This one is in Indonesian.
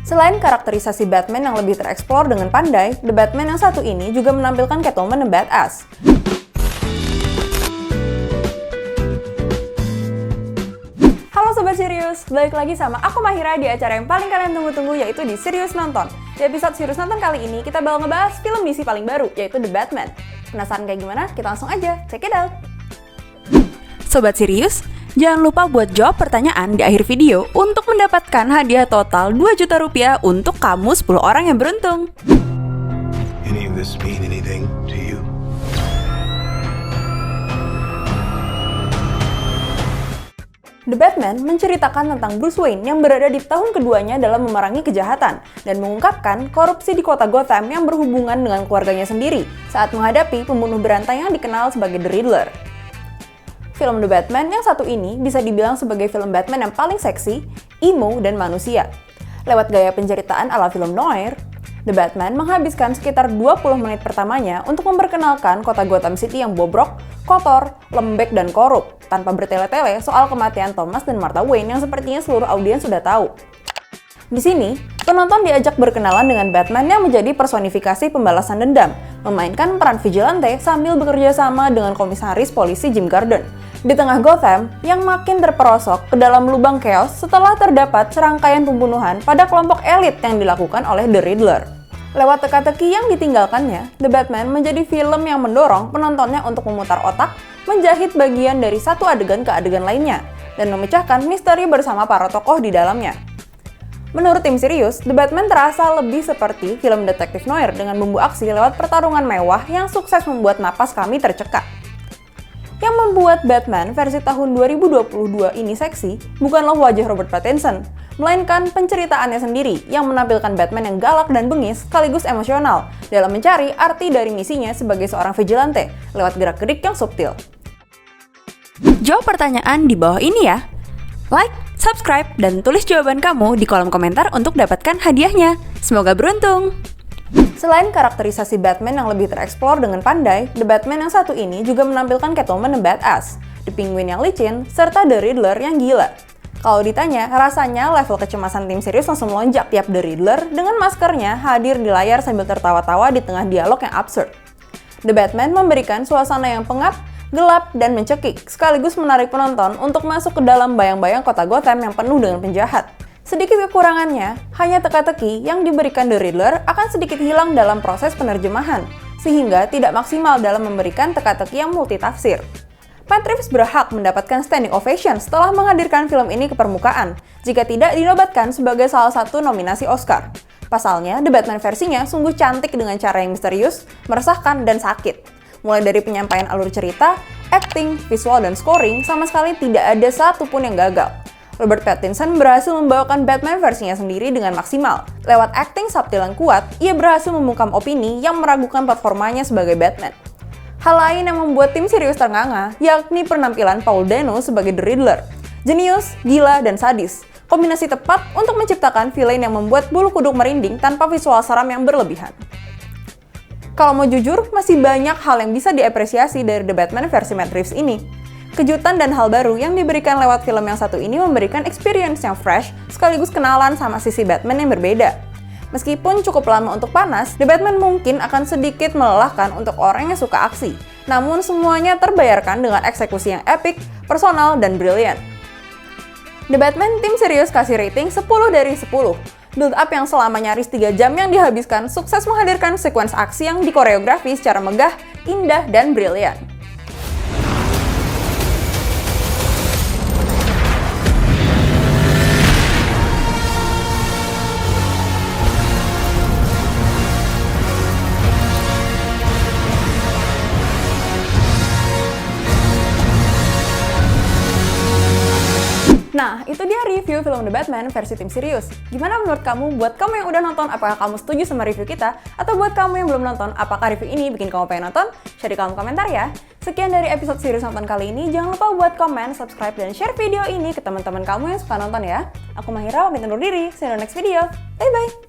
Selain karakterisasi Batman yang lebih tereksplor dengan pandai, The Batman yang satu ini juga menampilkan Catwoman yang badass. Halo Sobat Serius, balik lagi sama aku Mahira di acara yang paling kalian tunggu-tunggu, yaitu di Serius Nonton. Di episode Serius Nonton kali ini, kita bakal ngebahas film DC paling baru, yaitu The Batman. Penasaran kayak gimana? Kita langsung aja, check it out! Sobat Serius, jangan lupa buat jawab pertanyaan di akhir video untuk mendapatkan hadiah total 2 juta rupiah untuk kamu 10 orang yang beruntung. Any of this mean anything to you? The Batman menceritakan tentang Bruce Wayne yang berada di tahun keduanya dalam memerangi kejahatan dan mengungkapkan korupsi di kota Gotham yang berhubungan dengan keluarganya sendiri saat menghadapi pembunuh berantai yang dikenal sebagai The Riddler. Film The Batman yang satu ini bisa dibilang sebagai film Batman yang paling seksi, emo, dan manusia. Lewat gaya penceritaan ala film noir, The Batman menghabiskan sekitar 20 menit pertamanya untuk memperkenalkan kota Gotham City yang bobrok, kotor, lembek, dan korup, tanpa bertele-tele soal kematian Thomas dan Martha Wayne yang sepertinya seluruh audiens sudah tahu. Di sini, penonton diajak berkenalan dengan Batman yang menjadi personifikasi pembalasan dendam, memainkan peran vigilante sambil bekerja sama dengan komisaris polisi Jim Gordon, di tengah Gotham yang makin terperosok ke dalam lubang chaos setelah terdapat serangkaian pembunuhan pada kelompok elit yang dilakukan oleh The Riddler. Lewat teka-teki yang ditinggalkannya, The Batman menjadi film yang mendorong penontonnya untuk memutar otak, menjahit bagian dari satu adegan ke adegan lainnya, dan memecahkan misteri bersama para tokoh di dalamnya. Menurut tim Serius, The Batman terasa lebih seperti film detektif noir dengan bumbu aksi lewat pertarungan mewah yang sukses membuat napas kami tercekat. Yang membuat Batman versi tahun 2022 ini seksi bukanlah wajah Robert Pattinson, melainkan penceritaannya sendiri yang menampilkan Batman yang galak dan bengis sekaligus emosional dalam mencari arti dari misinya sebagai seorang vigilante lewat gerak-gerik yang subtil. Jawab pertanyaan di bawah ini ya. Like, subscribe, dan tulis jawaban kamu di kolom komentar untuk dapatkan hadiahnya. Semoga beruntung! Selain karakterisasi Batman yang lebih tereksplor dengan pandai, The Batman yang satu ini juga menampilkan Catwoman yang badass, The Penguin yang licin, serta The Riddler yang gila. Kalau ditanya, rasanya level kecemasan tim Serius langsung melonjak tiap The Riddler dengan maskernya hadir di layar sambil tertawa-tawa di tengah dialog yang absurd. The Batman memberikan suasana yang pengap, gelap, dan mencekik, sekaligus menarik penonton untuk masuk ke dalam bayang-bayang kota Gotham yang penuh dengan penjahat. Sedikit kekurangannya, hanya teka-teki yang diberikan The Riddler akan sedikit hilang dalam proses penerjemahan, sehingga tidak maksimal dalam memberikan teka-teki yang multitafsir. Matt Reeves berhak mendapatkan standing ovation setelah menghadirkan film ini ke permukaan, jika tidak dinobatkan sebagai salah satu nominasi Oscar. Pasalnya, The Batman versinya sungguh cantik dengan cara yang misterius, meresahkan, dan sakit. Mulai dari penyampaian alur cerita, acting, visual, dan scoring, sama sekali tidak ada satupun yang gagal. Robert Pattinson berhasil membawakan Batman versinya sendiri dengan maksimal. Lewat acting subtil yang kuat, ia berhasil membungkam opini yang meragukan performanya sebagai Batman. Hal lain yang membuat tim Serius ternganga, yakni penampilan Paul Dano sebagai The Riddler. Jenius, gila, dan sadis. Kombinasi tepat untuk menciptakan villain yang membuat bulu kuduk merinding tanpa visual seram yang berlebihan. Kalau mau jujur, masih banyak hal yang bisa diapresiasi dari The Batman versi Matt Reeves ini. Kejutan dan hal baru yang diberikan lewat film yang satu ini memberikan experience yang fresh, sekaligus kenalan sama sisi Batman yang berbeda. Meskipun cukup lama untuk panas, The Batman mungkin akan sedikit melelahkan untuk orang yang suka aksi. Namun semuanya terbayarkan dengan eksekusi yang epic, personal, dan brilian. The Batman tim Serius kasih rating 10 dari 10. Build up yang selama nyaris 3 jam yang dihabiskan sukses menghadirkan sekuens aksi yang dikoreografi secara megah, indah, dan brilian. Nah, itu dia review film The Batman versi tim Serius. Gimana menurut kamu? Buat kamu yang udah nonton, apakah kamu setuju sama review kita? Atau buat kamu yang belum nonton, apakah review ini bikin kamu pengen nonton? Share di kolom komentar ya. Sekian dari episode Serius Nonton kali ini. Jangan lupa buat komen, subscribe, dan share video ini ke teman-teman kamu yang suka nonton ya. Aku Mahira, pamit undur diri. See you in the next video. Bye-bye!